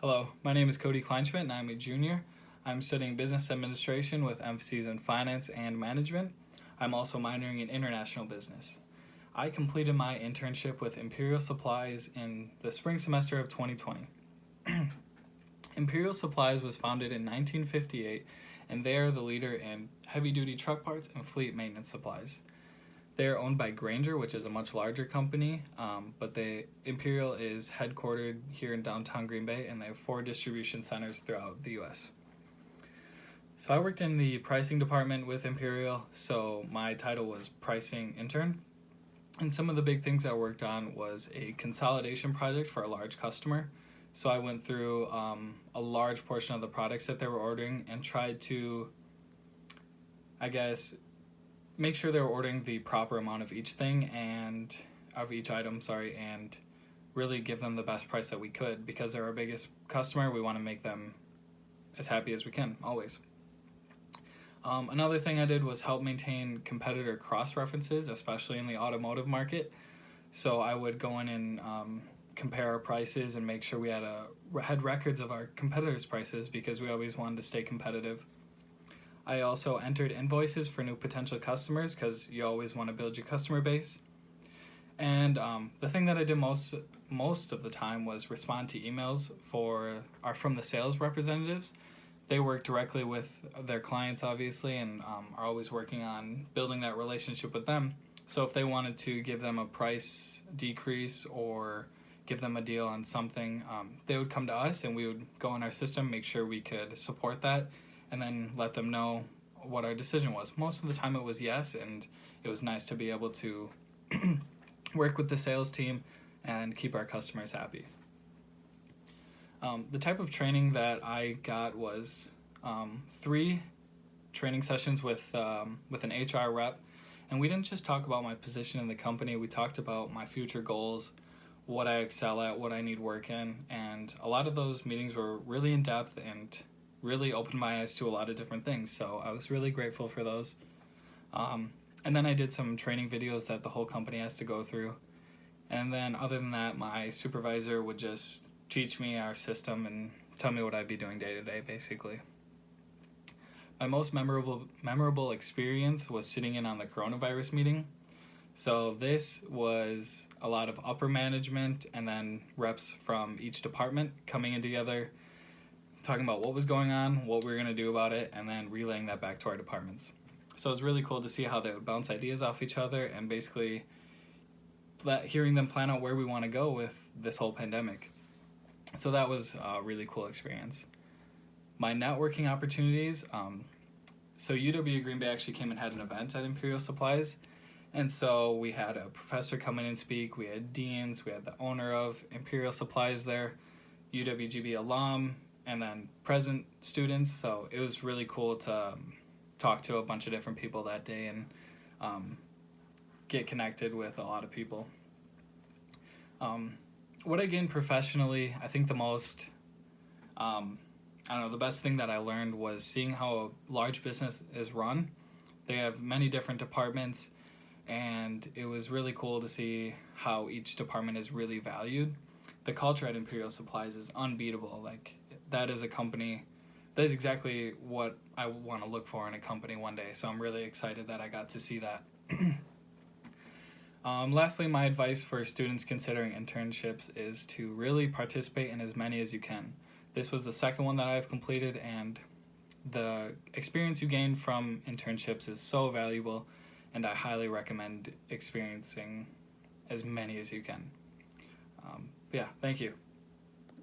Hello, my name is Cody Kleinschmidt and I'm a junior. I'm studying business administration with emphases in finance and management. I'm also minoring in international business. I completed my internship with Imperial Supplies in the spring semester of 2020. Imperial Supplies was founded in 1958 and they are the leader in heavy-duty truck parts and fleet maintenance supplies. They are owned by Grainger, which is a much larger company, but the Imperial is headquartered here in downtown Green Bay, and they have 4 distribution centers throughout the U.S. So I worked in the pricing department with Imperial, so my title was pricing intern. And some of the big things I worked on was a consolidation project for a large customer. So I went through a large portion of the products that they were ordering and tried to, make sure they were ordering the proper amount of each thing and of each item, and really give them the best price that we could. Because they're our biggest customer, we want to make them as happy as we can, always. Another thing I did was help maintain competitor cross-references, especially in the automotive market. So I would go in and compare our prices and make sure we had records of our competitors' prices because we always wanted to stay competitive. I also entered invoices for new potential customers because you always want to build your customer base. And the thing that I did most of the time was respond to emails from the sales representatives. They work directly with their clients, obviously, and are always working on building that relationship with them. So if they wanted to give them a price decrease or give them a deal on something, they would come to us and we would go in our system, make sure we could support that, and then let them know what our decision was. Most of the time it was yes, and it was nice to be able to work with the sales team and keep our customers happy. The type of training that I got was 3 training sessions with an HR rep, and we didn't just talk about my position in the company, we talked about my future goals, what I excel at, what I need work in, and a lot of those meetings were really in-depth and really opened my eyes to a lot of different things, so I was really grateful for those. And then I did some training videos that the whole company has to go through. And then other than that, my supervisor would just teach me our system and tell me what I'd be doing day to day, basically. My most memorable experience was sitting in on the coronavirus meeting. So this was a lot of upper management and then reps from each department coming in together, talking about what was going on, what we were going to do about it, and then relaying that back to our departments. So it was really cool to see how they would bounce ideas off each other and basically hearing them plan out where we want to go with this whole pandemic. So that was a really cool experience. My networking opportunities, so UW Green Bay actually came and had an event at Imperial Supplies. And so we had a professor come in and speak, we had deans, we had the owner of Imperial Supplies there, UWGB alum, and then present students. So it was really cool to talk to a bunch of different people that day and get connected with a lot of people. What I gained professionally, I think the most, the best thing that I learned was seeing how a large business is run. They have many different departments, and it was really cool to see how each department is really valued. The culture at Imperial Supplies is unbeatable. That is a company, that is exactly what I want to look for in a company one day. So I'm really excited that I got to see that. Lastly, my advice for students considering internships is to really participate in as many as you can. This was the second one that I've completed, and the experience you gain from internships is so valuable, and I highly recommend experiencing as many as you can. Thank you.